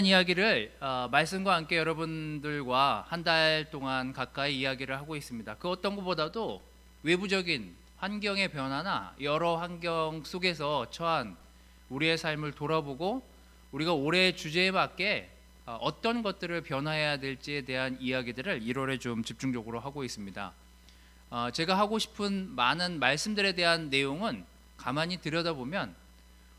이야기를 말씀과 함께 여러분들과 한 달 동안 가까이 이야기를 하고 있습니다. 그 어떤 것보다도 외부적인 환경의 변화나 여러 환경 속에서 처한 우리의 삶을 돌아보고 우리가 올해의 주제에 맞게 어떤 것들을 변화해야 될지에 대한 이야기들을 1월에 좀 집중적으로 하고 있습니다. 제가 하고 싶은 많은 말씀들에 대한 내용은 가만히 들여다보면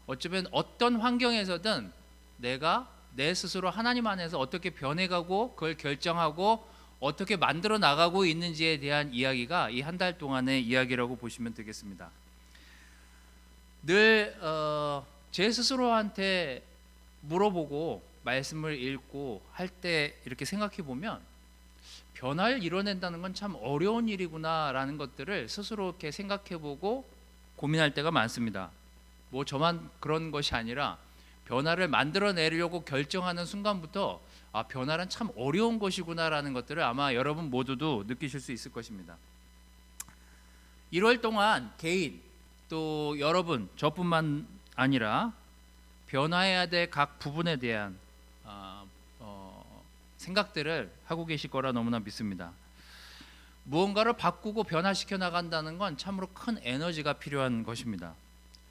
어쩌면 어떤 환경에서든 내가 내 스스로 하나님 안에서 어떻게 변해가고 그걸 결정하고 어떻게 만들어 나가고 있는지에 대한 이야기가 이 한 달 동안의 이야기라고 보시면 되겠습니다. 늘 제 스스로한테 물어보고 말씀을 읽고 할 때 이렇게 생각해 보면 변화를 이뤄낸다는 건 참 어려운 일이구나라는 것들을 스스로 이렇게 생각해 보고 고민할 때가 많습니다. 뭐 저만 그런 것이 아니라 변화를 만들어내려고 결정하는 순간부터 변화는 참 어려운 것이구나라는 것들을 아마 여러분 모두도 느끼실 수 있을 것입니다. 1월 동안 개인 또 여러분 저뿐만 아니라 변화해야 될 각 부분에 대한 생각들을 하고 계실 거라 너무나 믿습니다. 무언가를 바꾸고 변화시켜 나간다는 건 참으로 큰 에너지가 필요한 것입니다.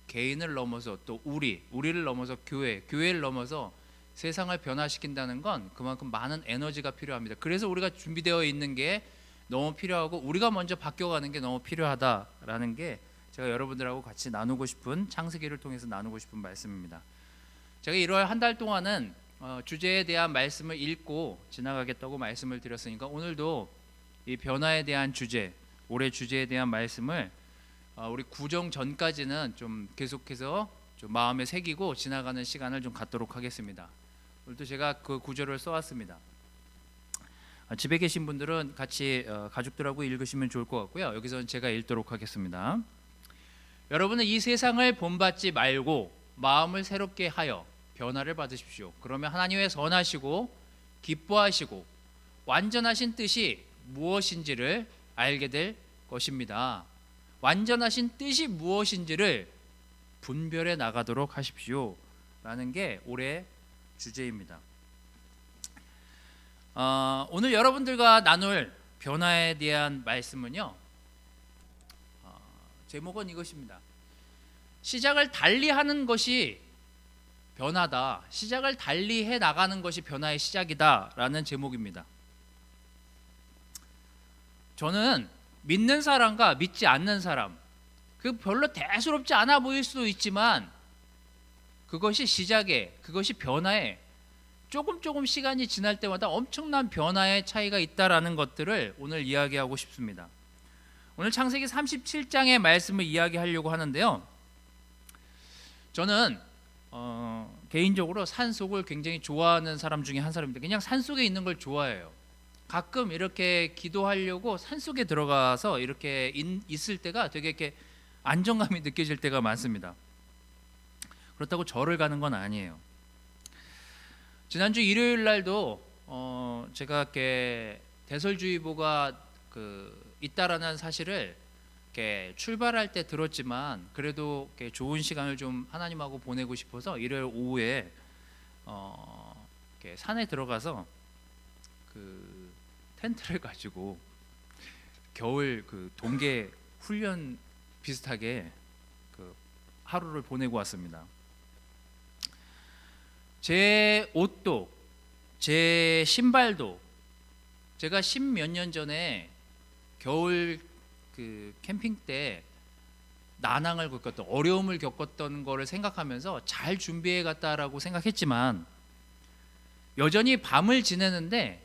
개인을 넘어서 또 우리를 넘어서 교회를 넘어서 세상을 변화시킨다는 건 그만큼 많은 에너지가 필요합니다. 그래서 우리가 준비되어 있는 게 너무 필요하고 우리가 먼저 바뀌어가는 게 너무 필요하다라는 게 제가 여러분들하고 같이 나누고 싶은 창세기를 통해서 나누고 싶은 말씀입니다. 제가 1월 한 달 동안은 주제에 대한 말씀을 읽고 지나가겠다고 말씀을 드렸으니까 오늘도 이 변화에 대한 주제, 올해 주제에 대한 말씀을 우리 구정 전까지는 좀 계속해서 좀 마음에 새기고 지나가는 시간을 좀 갖도록 하겠습니다. 오늘도 제가 그 구절을 써왔습니다. 집에 계신 분들은 같이 가족들하고 읽으시면 좋을 것 같고요. 여기서는 제가 읽도록 하겠습니다. 여러분은 이 세상을 본받지 말고 마음을 새롭게 하여 변화를 받으십시오. 그러면 하나님의 선하시고 기뻐하시고 완전하신 뜻이 무엇인지를 알게 될 것입니다. 완전하신 뜻이 무엇인지를 분별해 나가도록 하십시오 라는 게 올해 주제입니다. 오늘 여러분들과 나눌 변화에 대한 말씀은요, 제목은 이것입니다. 시작을 달리하는 것이 변화다. 시작을 달리해 나가는 것이 변화의 시작이다 라는 제목입니다. 저는 믿는 사람과 믿지 않는 사람, 그 별로 대수롭지 않아 보일 수도 있지만 그것이 시작에, 그것이 변화에 조금 시간이 지날 때마다 엄청난 변화의 차이가 있다라는 것들을 오늘 이야기하고 싶습니다. 오늘 창세기 37장의 말씀을 이야기하려고 하는데요, 저는 개인적으로 산속을 굉장히 좋아하는 사람 중에 한 사람입니다. 그냥 산속에 있는 걸 좋아해요. 가끔 이렇게 기도하려고 산속에 들어가서 이렇게 있을 때가 되게 이렇게 안정감이 느껴질 때가 많습니다. 그렇다고 절을 가는 건 아니에요. 지난주 일요일 날도 제가 이렇게 대설주의보가 있다라는 사실을 이렇게 출발할 때 들었지만 그래도 이렇게 좋은 시간을 좀 하나님하고 보내고 싶어서 일요일 오후에 이렇게 산에 들어가서 텐트를 가지고 겨울 동계 훈련 비슷하게 하루를 보내고 왔습니다. 제 옷도 제 신발도 제가 10몇 년 전에 겨울 캠핑 때 난항을 겪었던, 어려움을 겪었던 거를 생각하면서 잘 준비해 갔다라고 생각했지만 여전히 밤을 지내는데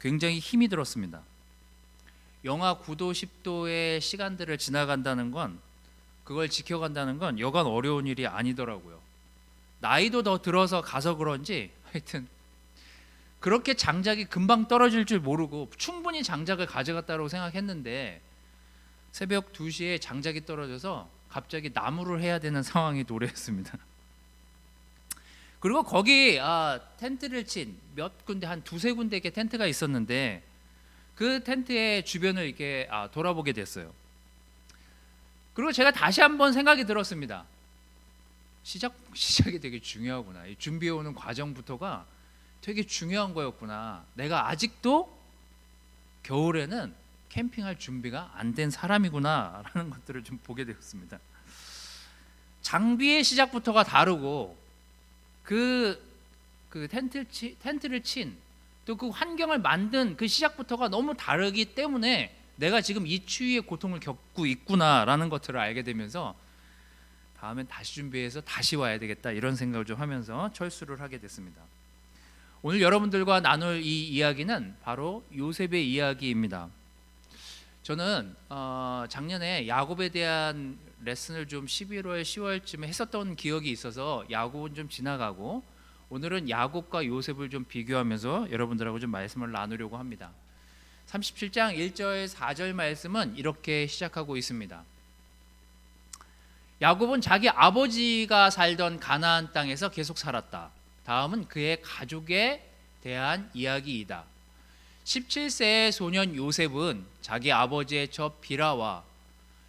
굉장히 힘이 들었습니다. 영하 9도 10도의 시간들을 지나간다는 건, 그걸 지켜간다는 건 여간 어려운 일이 아니더라고요. 나이도 더 들어서 가서 그런지 하여튼 그렇게 장작이 금방 떨어질 줄 모르고 충분히 장작을 가져갔다고 생각했는데 새벽 2시에 장작이 떨어져서 갑자기 나무를 해야 되는 상황이 도래했습니다. 그리고 거기 텐트를 친 몇 군데, 한 두세 군데 이렇게 텐트가 있었는데 그 텐트의 주변을 이렇게 돌아보게 됐어요. 그리고 제가 다시 한번 생각이 들었습니다. 시작이 되게 중요하구나. 이 준비해오는 과정부터가 되게 중요한 거였구나. 내가 아직도 겨울에는 캠핑할 준비가 안 된 사람이구나라는 것들을 좀 보게 되었습니다. 장비의 시작부터가 다르고 그 텐트를 친 또 그 환경을 만든 그 시작부터가 너무 다르기 때문에 내가 지금 이 추위의 고통을 겪고 있구나라는 것들을 알게 되면서 다음엔 다시 준비해서 다시 와야 되겠다 이런 생각을 좀 하면서 철수를 하게 됐습니다. 오늘 여러분들과 나눌 이 이야기는 바로 요셉의 이야기입니다. 저는 작년에 야곱에 대한 레슨을 좀 11월, 10월쯤에 했었던 기억이 있어서 야곱은 좀 지나가고 오늘은 야곱과 요셉을 좀 비교하면서 여러분들하고 좀 말씀을 나누려고 합니다. 37장 1절 4절 말씀은 이렇게 시작하고 있습니다. 야곱은 자기 아버지가 살던 가나안 땅에서 계속 살았다. 다음은 그의 가족에 대한 이야기이다. 17세의 소년 요셉은 자기 아버지의 첩 비라와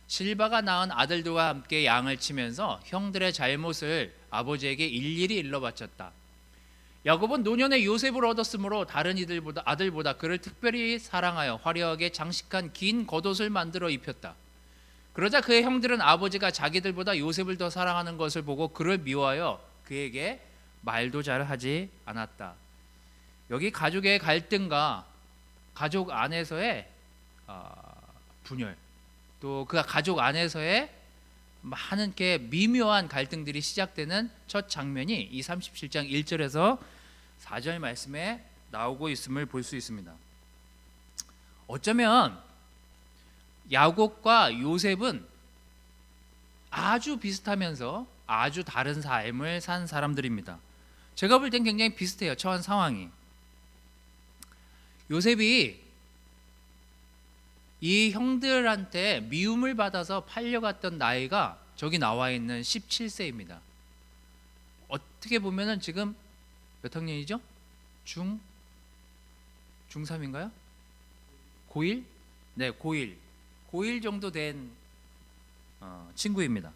실바가 낳은 아들들과 함께 양을 치면서 형들의 잘못을 아버지에게 일일이 일러바쳤다. 야곱은 노년에 요셉을 얻었으므로 다른 아들보다 그를 특별히 사랑하여 화려하게 장식한 긴 겉옷을 만들어 입혔다. 그러자 그의 형들은 아버지가 자기들보다 요셉을 더 사랑하는 것을 보고 그를 미워하여 그에게 말도 잘 하지 않았다. 여기 가족의 갈등과 가족 안에서의 분열, 또 그 가족 안에서의 많은 게 미묘한 갈등들이 시작되는 첫 장면이 이 37장 1절에서 4절 말씀에 나오고 있음을 볼 수 있습니다. 어쩌면 야곱과 요셉은 아주 비슷하면서 아주 다른 삶을 산 사람들입니다. 제가 볼 땐 굉장히 비슷해요. 처한 상황이. 요셉이 이 형들한테 미움을 받아서 팔려갔던 나이가 저기 나와 있는 17세입니다. 어떻게 보면은 지금 몇 학년이죠? 중3인가요? 고1? 네, 고1 정도 된 친구입니다.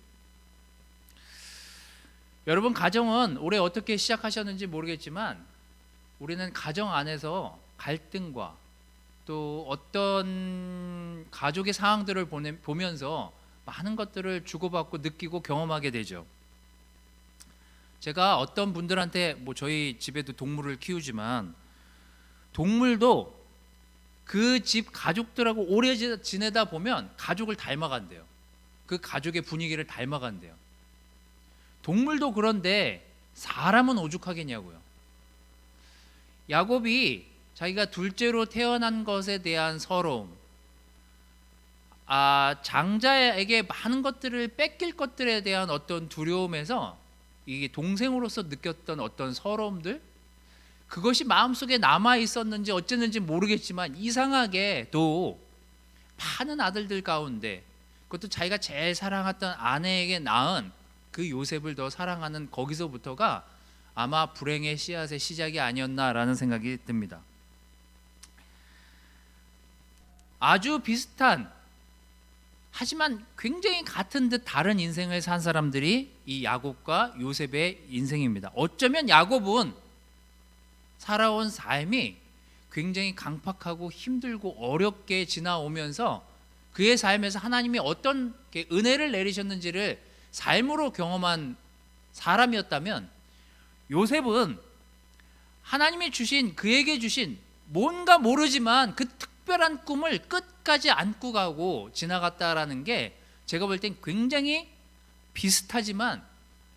여러분 가정은 올해 어떻게 시작하셨는지 모르겠지만 우리는 가정 안에서 갈등과 또 어떤 가족의 상황들을 보면서 많은 것들을 주고받고 느끼고 경험하게 되죠. 제가 어떤 분들한테 저희 집에도 동물을 키우지만 동물도 그 집 가족들하고 오래 지내다 보면 가족을 닮아간대요. 그 가족의 분위기를 닮아간대요. 동물도 그런데 사람은 오죽하겠냐고요. 야곱이 자기가 둘째로 태어난 것에 대한 서러움, 장자에게 많은 것들을 뺏길 것들에 대한 어떤 두려움에서 이게 동생으로서 느꼈던 어떤 서러움들, 그것이 마음속에 남아 있었는지 어쨌는지 모르겠지만 이상하게 또 많은 아들들 가운데 그것도 자기가 제일 사랑했던 아내에게 낳은 그 요셉을 더 사랑하는 거기서부터가 아마 불행의 씨앗의 시작이 아니었나라는 생각이 듭니다. 아주 비슷한 하지만 굉장히 같은 듯 다른 인생을 산 사람들이 이 야곱과 요셉의 인생입니다. 어쩌면 야곱은 살아온 삶이 굉장히 강팍하고 힘들고 어렵게 지나오면서 그의 삶에서 하나님이 어떤 은혜를 내리셨는지를 삶으로 경험한 사람이었다면, 요셉은 하나님이 주신, 그에게 주신 뭔가 모르지만 그 특별한 꿈을 끝까지 안고 가고 지나갔다라는 게 제가 볼 땐 굉장히 비슷하지만,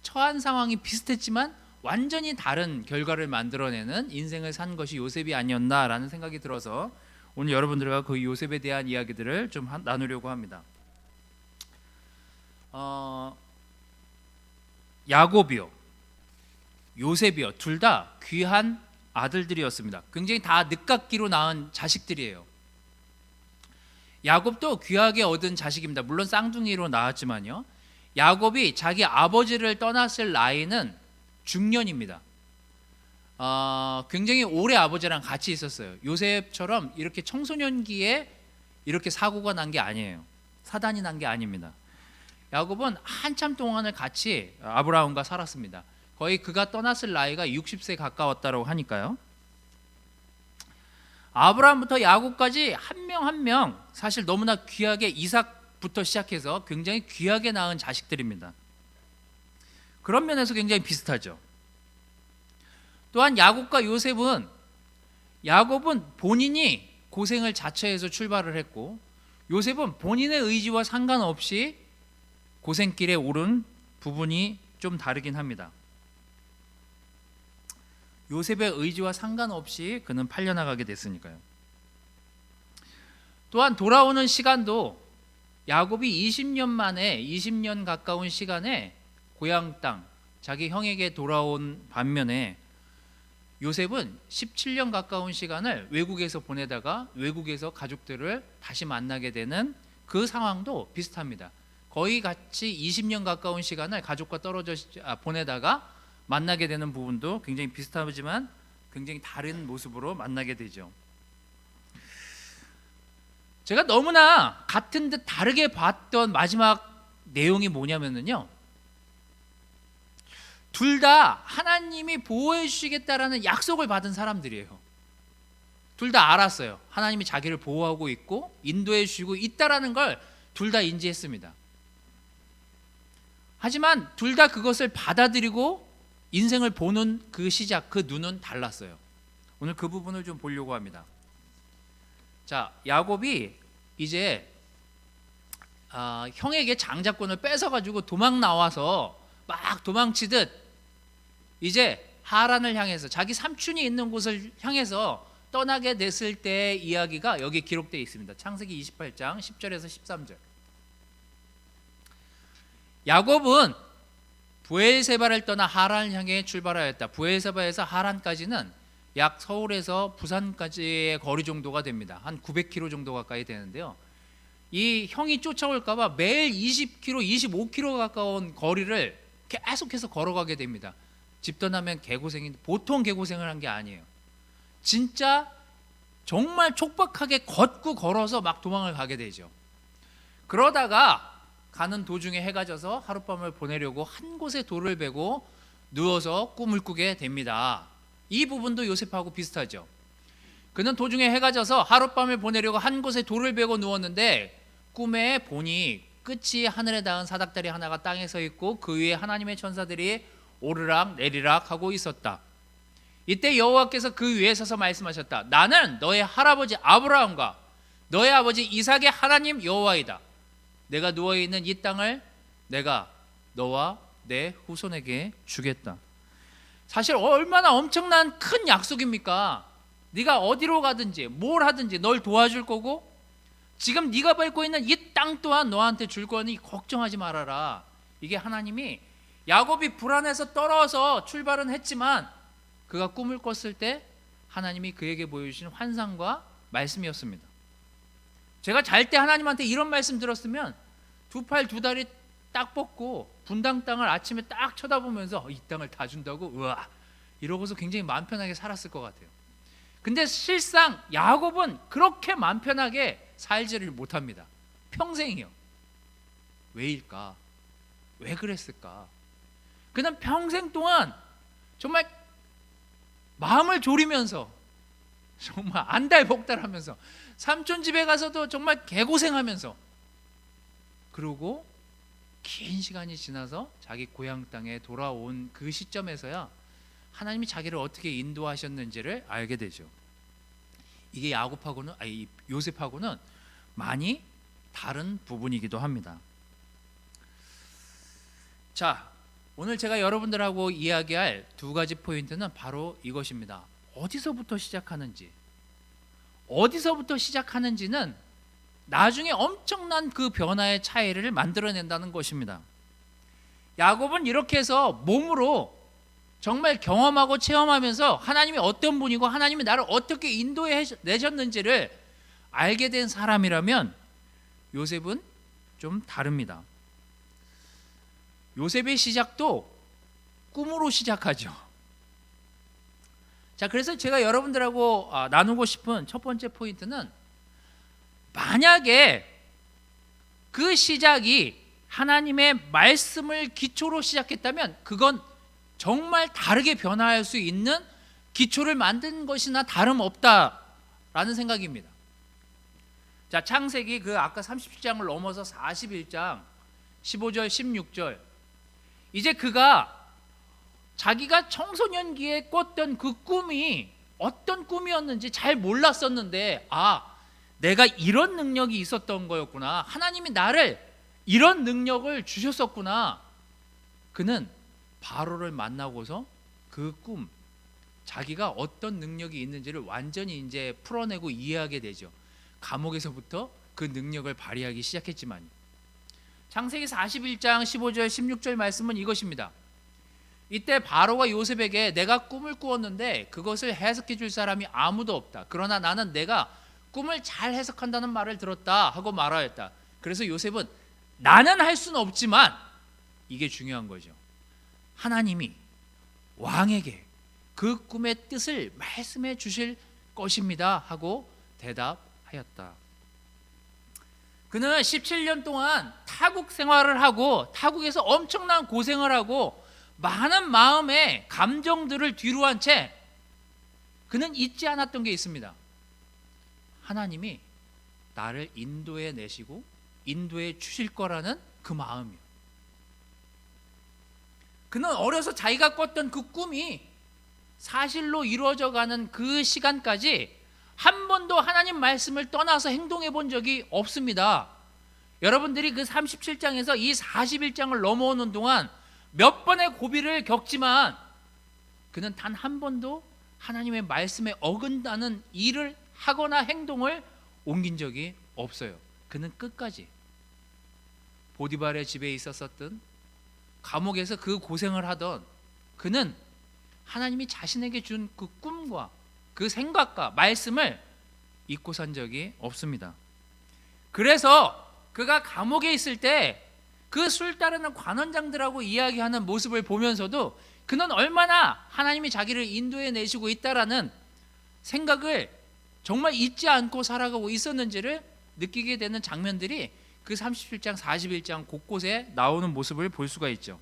처한 상황이 비슷했지만 완전히 다른 결과를 만들어내는 인생을 산 것이 요셉이 아니었나라는 생각이 들어서 오늘 여러분들과 그 요셉에 대한 이야기들을 좀 나누려고 합니다. 야곱이요, 요셉이요, 둘 다 귀한 아들들이었습니다. 굉장히 다 늦깎이로 낳은 자식들이에요. 야곱도 귀하게 얻은 자식입니다. 물론 쌍둥이로 낳았지만요. 야곱이 자기 아버지를 떠났을 나이는 중년입니다. 굉장히 오래 아버지랑 같이 있었어요. 요셉처럼 이렇게 청소년기에 이렇게 사고가 난 게 아니에요. 사단이 난 게 아닙니다. 야곱은 한참 동안을 같이 아브라함과 살았습니다. 거의 그가 떠났을 나이가 60세 가까웠다고 하니까요. 아브라함부터 야곱까지 한 명 한 명 사실 너무나 귀하게, 이삭부터 시작해서 굉장히 귀하게 낳은 자식들입니다. 그런 면에서 굉장히 비슷하죠. 또한 야곱과 요셉은, 야곱은 본인이 고생을 자처해서 출발을 했고, 요셉은 본인의 의지와 상관없이 고생길에 오른 부분이 좀 다르긴 합니다. 요셉의 의지와 상관없이 그는 팔려나가게 됐으니까요. 또한 돌아오는 시간도 야곱이 20년 만에, 20년 가까운 시간에 고향 땅, 자기 형에게 돌아온 반면에 요셉은 17년 가까운 시간을 외국에서 보내다가 외국에서 가족들을 다시 만나게 되는 그 상황도 비슷합니다. 거의 같이 20년 가까운 시간을 가족과 떨어져 보내다가 만나게 되는 부분도 굉장히 비슷하지만 굉장히 다른 모습으로 만나게 되죠. 제가 너무나 같은 듯 다르게 봤던 마지막 내용이 뭐냐면요, 둘 다 하나님이 보호해 주시겠다라는 약속을 받은 사람들이에요. 둘 다 알았어요. 하나님이 자기를 보호하고 있고 인도해 주시고 있다라는 걸 둘 다 인지했습니다. 하지만 둘 다 그것을 받아들이고 인생을 보는 그 시작, 그 눈은 달랐어요. 오늘 그 부분을 좀 보려고 합니다. 자, 야곱이 이제 형에게 장자권을 뺏어가지고 도망 나와서 막 도망치듯 이제 하란을 향해서, 자기 삼촌이 있는 곳을 향해서 떠나게 됐을 때의 이야기가 여기 기록되어 있습니다. 창세기 28장 10절에서 13절. 야곱은 브엘세바를 떠나 하란을 향해 출발하였다. 브엘세바에서 하란까지는 약 서울에서 부산까지의 거리 정도가 됩니다. 한 900km 정도 가까이 되는데요. 이 형이 쫓아올까 봐 매일 20km, 25km 가까운 거리를 계속해서 걸어가게 됩니다. 집 떠나면 개고생인데 보통 개고생을 한 게 아니에요. 진짜 정말 촉박하게 걷고 걸어서 막 도망을 가게 되죠. 그러다가 가는 도중에 해가 져서 하룻밤을 보내려고 한 곳에 돌을 베고 누워서 꿈을 꾸게 됩니다. 이 부분도 요셉하고 비슷하죠. 그는 도중에 해가 져서 하룻밤을 보내려고 한 곳에 돌을 베고 누웠는데 꿈에 보니 끝이 하늘에 닿은 사닥다리 하나가 땅에 서 있고 그 위에 하나님의 천사들이 오르락 내리락 하고 있었다. 이때 여호와께서 그 위에 서서 말씀하셨다. 나는 너의 할아버지 아브라함과 너의 아버지 이삭의 하나님 여호와이다. 내가 누워있는 이 땅을 내가 너와 내 후손에게 주겠다. 사실 얼마나 엄청난 큰 약속입니까? 네가 어디로 가든지 뭘 하든지 널 도와줄 거고 지금 네가 밟고 있는 이 땅 또한 너한테 줄 거니 걱정하지 말아라. 이게 하나님이, 야곱이 불안해서 떨어서 출발은 했지만 그가 꿈을 꿨을 때 하나님이 그에게 보여주신 환상과 말씀이었습니다. 제가 잘 때 하나님한테 이런 말씀 들었으면 두 팔 두 다리 딱 뻗고 분당 땅을 아침에 딱 쳐다보면서 이 땅을 다 준다고 우와 이러고서 굉장히 마음 편하게 살았을 것 같아요. 근데 실상 야곱은 그렇게 마음 편하게 살지를 못합니다. 평생이요. 왜일까? 왜 그랬을까? 그는 평생 동안 정말 마음을 졸이면서 정말 안달복달하면서 삼촌 집에 가서도 정말 개고생하면서, 그리고 긴 시간이 지나서 자기 고향 땅에 돌아온 그 시점에서야 하나님이 자기를 어떻게 인도하셨는지를 알게 되죠. 이게 야곱하고는, 아니 요셉하고는 많이 다른 부분이기도 합니다. 자, 오늘 제가 여러분들하고 이야기할 두 가지 포인트는 바로 이것입니다. 어디서부터 시작하는지는 나중에 엄청난 그 변화의 차이를 만들어낸다는 것입니다. 야곱은 이렇게 해서 몸으로 정말 경험하고 체험하면서 하나님이 어떤 분이고 하나님이 나를 어떻게 인도해 내셨는지를 알게 된 사람이라면 요셉은 좀 다릅니다. 요셉의 시작도 꿈으로 시작하죠. 자, 그래서 제가 여러분들하고 나누고 싶은 첫 번째 포인트는, 만약에 그 시작이 하나님의 말씀을 기초로 시작했다면 그건 정말 다르게 변화할 수 있는 기초를 만든 것이나 다름없다 라는 생각입니다. 자, 창세기 그 아까 37장을 넘어서 41장 15절 16절, 이제 그가 자기가 청소년기에 꿨던 그 꿈이 어떤 꿈이었는지 잘 몰랐었는데, 내가 이런 능력이 있었던 거였구나, 하나님이 나를 이런 능력을 주셨었구나. 그는 바로를 만나고서 그 꿈, 자기가 어떤 능력이 있는지를 완전히 이제 풀어내고 이해하게 되죠. 감옥에서부터 그 능력을 발휘하기 시작했지만, 창세기 41장 15절 16절 말씀은 이것입니다. 이때 바로가 요셉에게 내가 꿈을 꾸었는데 그것을 해석해 줄 사람이 아무도 없다. 그러나 나는 내가 꿈을 잘 해석한다는 말을 들었다 하고 말하였다. 그래서 요셉은 나는 할 수는 없지만, 이게 중요한 거죠, 하나님이 왕에게 그 꿈의 뜻을 말씀해 주실 것입니다 하고 대답하였다. 그는 17년 동안 타국 생활을 하고 타국에서 엄청난 고생을 하고 많은 마음의 감정들을 뒤로 한 채 그는 잊지 않았던 게 있습니다. 하나님이 나를 인도해 내시고 인도해 주실 거라는 그 마음이요. 그는 어려서 자기가 꿨던 그 꿈이 사실로 이루어져 가는 그 시간까지 한 번도 하나님 말씀을 떠나서 행동해 본 적이 없습니다. 여러분들이 그 37장에서 이 41장을 넘어오는 동안 몇 번의 고비를 겪지만 그는 단 한 번도 하나님의 말씀에 어긋나는 일을 하거나 행동을 옮긴 적이 없어요. 그는 끝까지 보디발의 집에 있었었던, 감옥에서 그 고생을 하던 그는 하나님이 자신에게 준 그 꿈과 그 생각과 말씀을 잊고 산 적이 없습니다. 그래서 그가 감옥에 있을 때 그 술 따르는 관원장들하고 이야기하는 모습을 보면서도 그는 얼마나 하나님이 자기를 인도해 내시고 있다라는 생각을 정말 잊지 않고 살아가고 있었는지를 느끼게 되는 장면들이 그 37장 41장 곳곳에 나오는 모습을 볼 수가 있죠.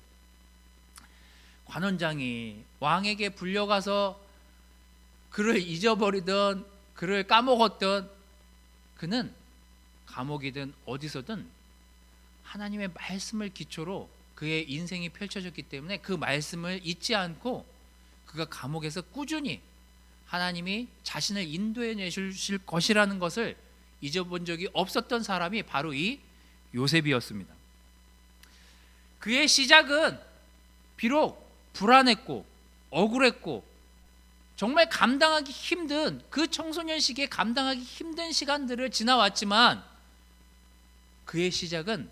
관원장이 왕에게 불려가서 그를 잊어버리던, 그를 까먹었던, 그는 감옥이든 어디서든 하나님의 말씀을 기초로 그의 인생이 펼쳐졌기 때문에 그 말씀을 잊지 않고 그가 감옥에서 꾸준히 하나님이 자신을 인도해 내실 것이라는 것을 잊어본 적이 없었던 사람이 바로 이 요셉이었습니다. 그의 시작은 비록 불안했고 억울했고 정말 감당하기 힘든, 그 청소년 시기에 감당하기 힘든 시간들을 지나왔지만 그의 시작은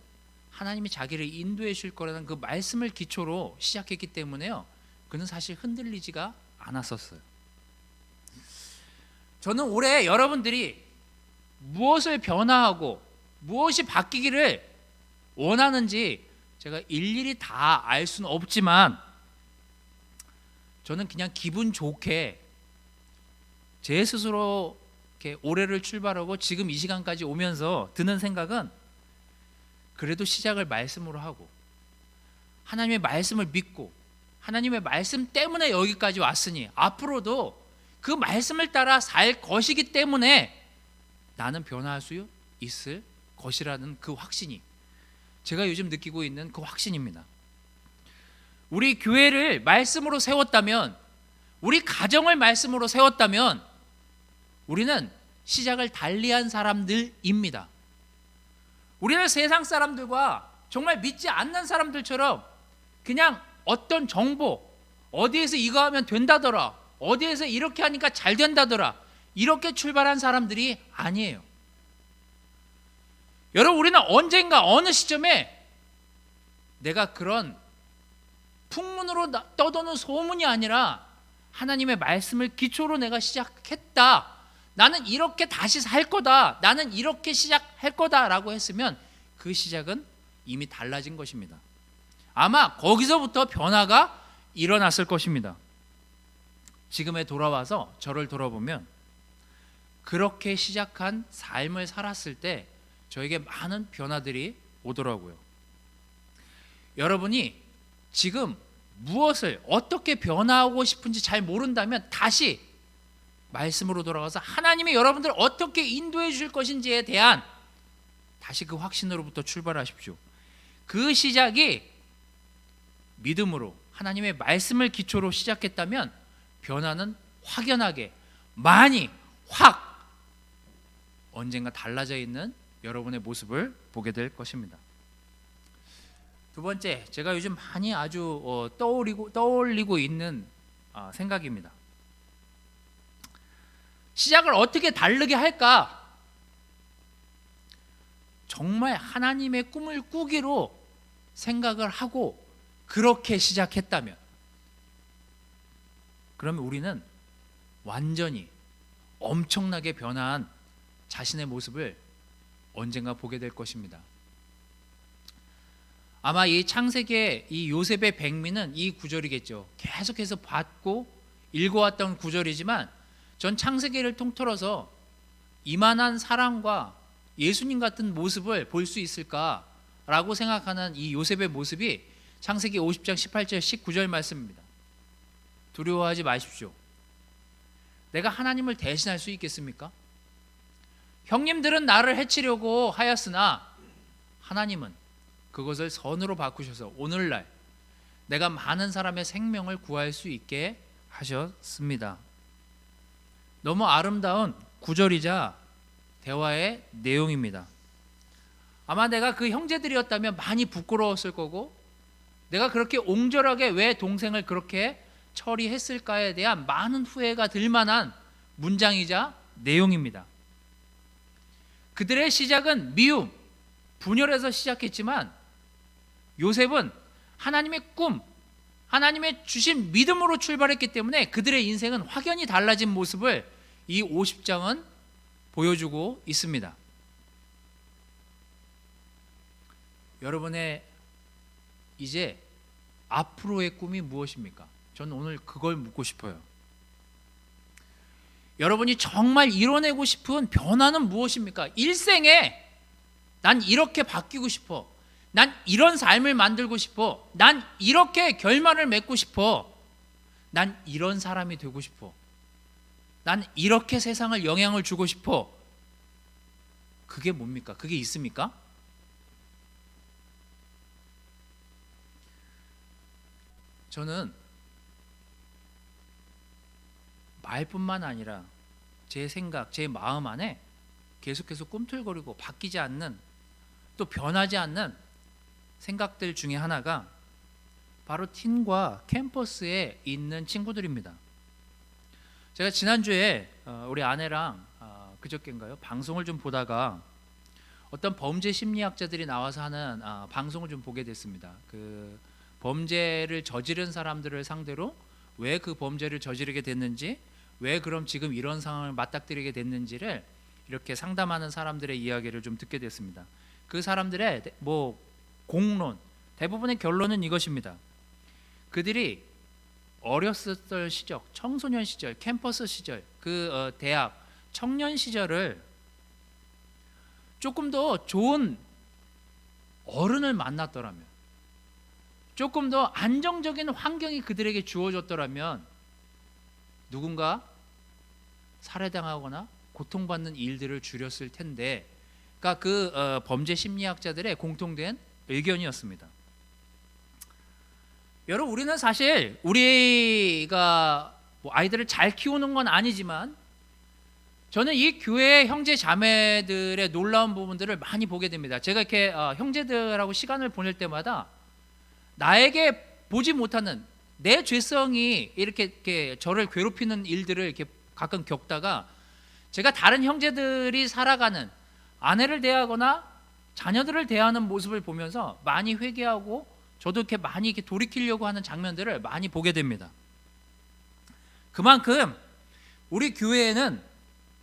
하나님이 자기를 인도해 줄 거라는 그 말씀을 기초로 시작했기 때문에요, 그는 사실 흔들리지가 않았었어요. 저는 올해 여러분들이 무엇을 변화하고 무엇이 바뀌기를 원하는지 제가 일일이 다 알 수는 없지만, 저는 그냥 기분 좋게 제 스스로 이렇게 올해를 출발하고 지금 이 시간까지 오면서 드는 생각은, 그래도 시작을 말씀으로 하고 하나님의 말씀을 믿고 하나님의 말씀 때문에 여기까지 왔으니 앞으로도 그 말씀을 따라 살 것이기 때문에 나는 변화할 수 있을 것이라는 그 확신이 제가 요즘 느끼고 있는 그 확신입니다. 우리 교회를 말씀으로 세웠다면, 우리 가정을 말씀으로 세웠다면 우리는 시작을 달리한 사람들입니다. 우리는 세상 사람들과 정말 믿지 않는 사람들처럼 그냥 어떤 정보, 어디에서 이거 하면 된다더라, 어디에서 이렇게 하니까 잘 된다더라, 이렇게 출발한 사람들이 아니에요. 여러분, 우리는 언젠가 어느 시점에 내가 그런 풍문으로 떠도는 소문이 아니라 하나님의 말씀을 기초로 내가 시작했다, 나는 이렇게 다시 살 거다, 나는 이렇게 시작할 거다라고 했으면 그 시작은 이미 달라진 것입니다. 아마 거기서부터 변화가 일어났을 것입니다. 지금에 돌아와서 저를 돌아보면 그렇게 시작한 삶을 살았을 때 저에게 많은 변화들이 오더라고요. 여러분이 지금 무엇을 어떻게 변화하고 싶은지 잘 모른다면 다시 말씀으로 돌아가서 하나님이 여러분들 어떻게 인도해 주실 것인지에 대한 다시 그 확신으로부터 출발하십시오. 그 시작이 믿음으로 하나님의 말씀을 기초로 시작했다면 변화는 확연하게 많이 확 언젠가 달라져 있는 여러분의 모습을 보게 될 것입니다. 두 번째, 제가 요즘 많이 아주 떠올리고 있는 생각입니다. 시작을 어떻게 다르게 할까? 정말 하나님의 꿈을 꾸기로 생각을 하고 그렇게 시작했다면, 그러면 우리는 완전히 엄청나게 변화한 자신의 모습을 언젠가 보게 될 것입니다. 아마 이 창세기의 이 요셉의 백미는 이 구절이겠죠. 계속해서 봤고 읽어왔던 구절이지만 전 창세기를 통틀어서 이만한 사랑과 예수님 같은 모습을 볼 수 있을까라고 생각하는 이 요셉의 모습이 창세기 50장 18절 19절 말씀입니다. 두려워하지 마십시오. 내가 하나님을 대신할 수 있겠습니까? 형님들은 나를 해치려고 하였으나 하나님은 그것을 선으로 바꾸셔서 오늘날 내가 많은 사람의 생명을 구할 수 있게 하셨습니다. 너무 아름다운 구절이자 대화의 내용입니다. 아마 내가 그 형제들이었다면 많이 부끄러웠을 거고, 내가 그렇게 옹졸하게 왜 동생을 그렇게 처리했을까에 대한 많은 후회가 들 만한 문장이자 내용입니다. 그들의 시작은 미움, 분열에서 시작했지만 요셉은 하나님의 꿈, 하나님의 주신 믿음으로 출발했기 때문에 그들의 인생은 확연히 달라진 모습을 이 50장은 보여주고 있습니다. 여러분의 이제 앞으로의 꿈이 무엇입니까? 저는 오늘 그걸 묻고 싶어요. 여러분이 정말 이뤄내고 싶은 변화는 무엇입니까? 일생에 난 이렇게 바뀌고 싶어. 난 이런 삶을 만들고 싶어. 난 이렇게 결말을 맺고 싶어. 난 이런 사람이 되고 싶어. 난 이렇게 세상을 영향을 주고 싶어. 그게 뭡니까? 그게 있습니까? 저는 말뿐만 아니라 제 생각, 제 마음 안에 계속해서 꿈틀거리고 바뀌지 않는, 또 변하지 않는 생각들 중에 하나가 바로 팀과 캠퍼스에 있는 친구들입니다. 제가 지난주에 우리 아내랑 그저께인가요? 방송을 좀 보다가 어떤 범죄 심리학자들이 나와서 하는 방송을 좀 보게 됐습니다. 그 범죄를 저지른 사람들을 상대로 왜 그 범죄를 저지르게 됐는지, 왜 그럼 지금 이런 상황을 맞닥뜨리게 됐는지를 이렇게 상담하는 사람들의 이야기를 좀 듣게 됐습니다. 그 사람들의 공론, 대부분의 결론은 이것입니다. 그들이 어렸을 시절, 청소년 시절, 캠퍼스 시절, 대학, 청년 시절을 조금 더 좋은 어른을 만났더라면, 조금 더 안정적인 환경이 그들에게 주어졌더라면 누군가 살해당하거나 고통받는 일들을 줄였을 텐데, 그러니까 그 범죄 심리학자들의 공통된 의견이었습니다. 여러분, 우리는 사실 우리가 아이들을 잘 키우는 건 아니지만 저는 이 교회의 형제 자매들의 놀라운 부분들을 많이 보게 됩니다. 제가 이렇게 형제들하고 시간을 보낼 때마다 나에게 보지 못하는 내 죄성이 이렇게 저를 괴롭히는 일들을 이렇게 가끔 겪다가, 제가 다른 형제들이 살아가는, 아내를 대하거나 자녀들을 대하는 모습을 보면서 많이 회개하고 저도 이렇게 많이 이렇게 돌이키려고 하는 장면들을 많이 보게 됩니다. 그만큼 우리 교회에는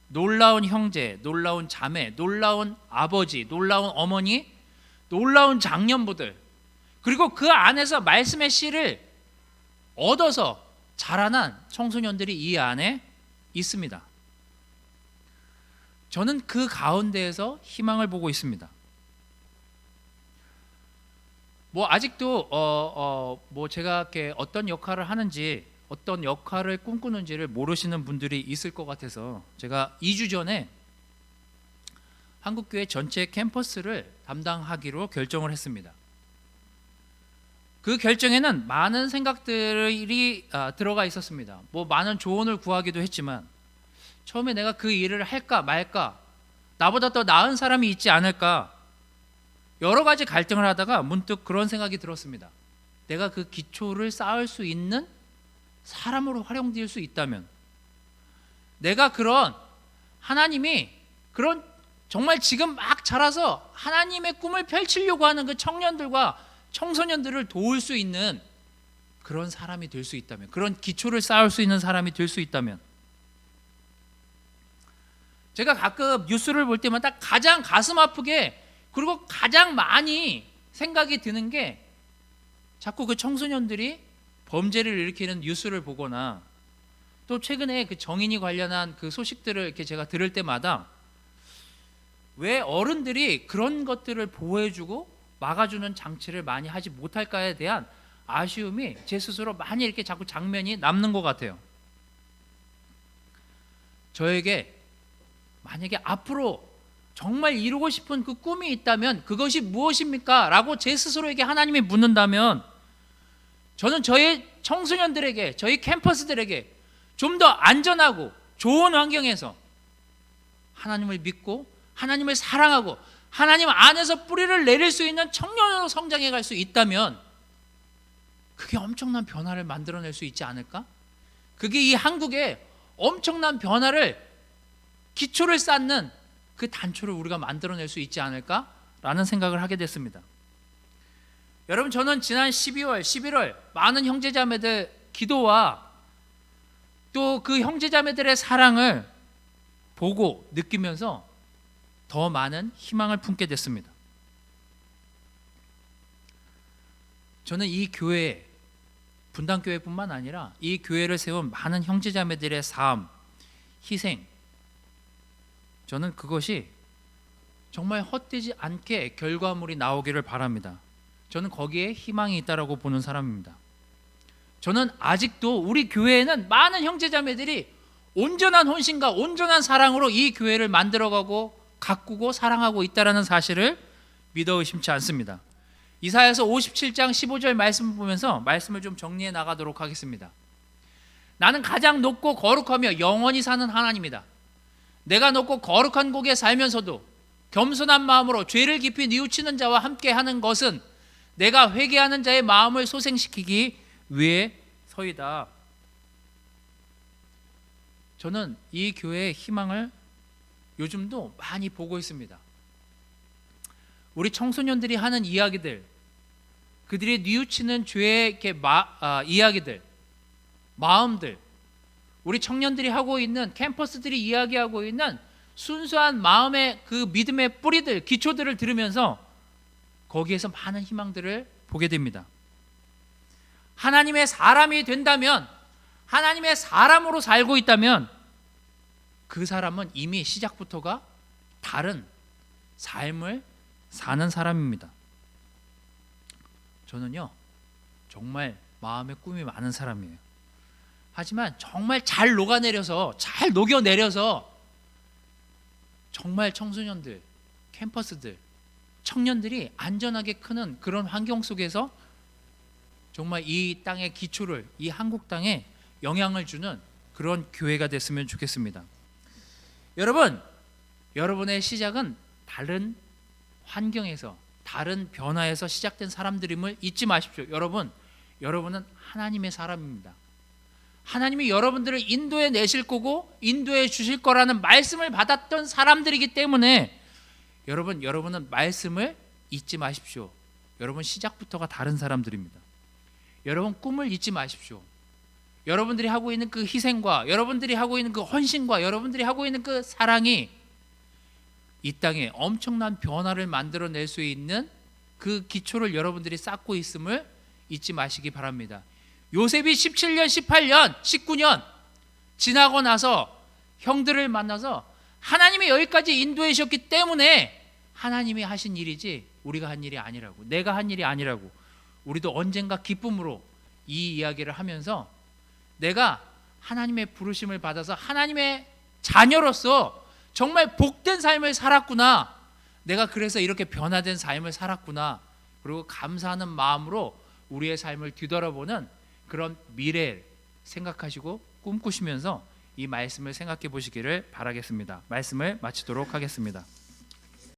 놀라운 형제, 놀라운 자매, 놀라운 아버지, 놀라운 어머니, 놀라운 장년부들, 그리고 그 안에서 말씀의 씨를 얻어서 자라난 청소년들이 이 안에 있습니다. 저는 그 가운데에서 희망을 보고 있습니다. 아직도 제가 이렇게 어떤 역할을 하는지 어떤 역할을 꿈꾸는지를 모르시는 분들이 있을 것 같아서 제가 2주 전에 한국교회 전체 캠퍼스를 담당하기로 결정을 했습니다. 그 결정에는 많은 생각들이 들어가 있었습니다. 뭐 많은 조언을 구하기도 했지만 처음에 내가 그 일을 할까 말까, 나보다 더 나은 사람이 있지 않을까, 여러 가지 갈등을 하다가 문득 그런 생각이 들었습니다. 내가 그 기초를 쌓을 수 있는 사람으로 활용될 수 있다면, 내가 그런 하나님이 그런 정말 지금 막 자라서 하나님의 꿈을 펼치려고 하는 그 청년들과 청소년들을 도울 수 있는 그런 사람이 될 수 있다면, 그런 기초를 쌓을 수 있는 사람이 될 수 있다면, 제가 가끔 뉴스를 볼 때마다 가장 가슴 아프게 그리고 가장 많이 생각이 드는 게 자꾸 그 청소년들이 범죄를 일으키는 뉴스를 보거나 또 최근에 그 정인이 관련한 그 소식들을 이렇게 제가 들을 때마다 왜 어른들이 그런 것들을 보호해주고 막아주는 장치를 많이 하지 못할까에 대한 아쉬움이 제 스스로 많이 이렇게 자꾸 장면이 남는 것 같아요. 저에게 만약에 앞으로 정말 이루고 싶은 그 꿈이 있다면 그것이 무엇입니까? 라고 제 스스로에게 하나님이 묻는다면 저는 저희 청소년들에게, 저희 캠퍼스들에게 좀 더 안전하고 좋은 환경에서 하나님을 믿고 하나님을 사랑하고 하나님 안에서 뿌리를 내릴 수 있는 청년으로 성장해 갈 수 있다면 그게 엄청난 변화를 만들어낼 수 있지 않을까? 그게 이 한국에 엄청난 변화를, 기초를 쌓는 그 단초를 우리가 만들어낼 수 있지 않을까라는 생각을 하게 됐습니다. 여러분, 저는 지난 12월, 11월 많은 형제자매들 기도와 또 그 형제자매들의 사랑을 보고 느끼면서 더 많은 희망을 품게 됐습니다. 저는 이 교회, 분당교회뿐만 아니라 이 교회를 세운 많은 형제자매들의 삶, 희생, 저는 그것이 정말 헛되지 않게 결과물이 나오기를 바랍니다. 저는 거기에 희망이 있다라고 보는 사람입니다. 저는 아직도 우리 교회에는 많은 형제자매들이 온전한 혼신과 온전한 사랑으로 이 교회를 만들어가고 가꾸고 사랑하고 있다는 사실을 믿어 의심치 않습니다. 이사야서 57장 15절 말씀을 보면서 말씀을 좀 정리해 나가도록 하겠습니다. 나는 가장 높고 거룩하며 영원히 사는 하나님이다. 내가 높고 거룩한 곳에 살면서도 겸손한 마음으로 죄를 깊이 뉘우치는 자와 함께 하는 것은 내가 회개하는 자의 마음을 소생시키기 위해서이다. 저는 이 교회의 희망을 요즘도 많이 보고 있습니다. 우리 청소년들이 하는 이야기들, 그들이 뉘우치는 죄의 이야기들, 마음들, 우리 청년들이 하고 있는, 캠퍼스들이 이야기하고 있는 순수한 마음의 그 믿음의 뿌리들, 기초들을 들으면서 거기에서 많은 희망들을 보게 됩니다. 하나님의 사람이 된다면, 하나님의 사람으로 살고 있다면 그 사람은 이미 시작부터가 다른 삶을 사는 사람입니다. 저는요, 정말 마음의 꿈이 많은 사람이에요. 하지만 정말 잘 녹아내려서, 잘 녹여내려서 정말 청소년들, 캠퍼스들, 청년들이 안전하게 크는 그런 환경 속에서 정말 이 땅의 기초를, 이 한국 땅에 영향을 주는 그런 교회가 됐으면 좋겠습니다. 여러분, 여러분의 시작은 다른 환경에서, 다른 변화에서 시작된 사람들임을 잊지 마십시오. 여러분은 하나님의 사람입니다. 하나님이 여러분들을 인도해 내실 거고 인도해 주실 거라는 말씀을 받았던 사람들이기 때문에 여러분은 말씀을 잊지 마십시오. 여러분 시작부터가 다른 사람들입니다. 여러분 꿈을 잊지 마십시오. 여러분들이 하고 있는 그 희생과 여러분들이 하고 있는 그 헌신과 여러분들이 하고 있는 그 사랑이 이 땅에 엄청난 변화를 만들어낼 수 있는 그 기초를 여러분들이 쌓고 있음을 잊지 마시기 바랍니다. 요셉이 17년, 18년, 19년 지나고 나서 형들을 만나서 하나님이 여기까지 인도해 주셨기 때문에 하나님이 하신 일이지 우리가 한 일이 아니라고, 내가 한 일이 아니라고, 우리도 언젠가 기쁨으로 이 이야기를 하면서 내가 하나님의 부르심을 받아서 하나님의 자녀로서 정말 복된 삶을 살았구나. 내가 그래서 이렇게 변화된 삶을 살았구나. 그리고 감사하는 마음으로 우리의 삶을 뒤돌아보는 그런 미래를 생각하시고 꿈꾸시면서 이 말씀을 생각해 보시기를 바라겠습니다. 말씀을 마치도록 하겠습니다.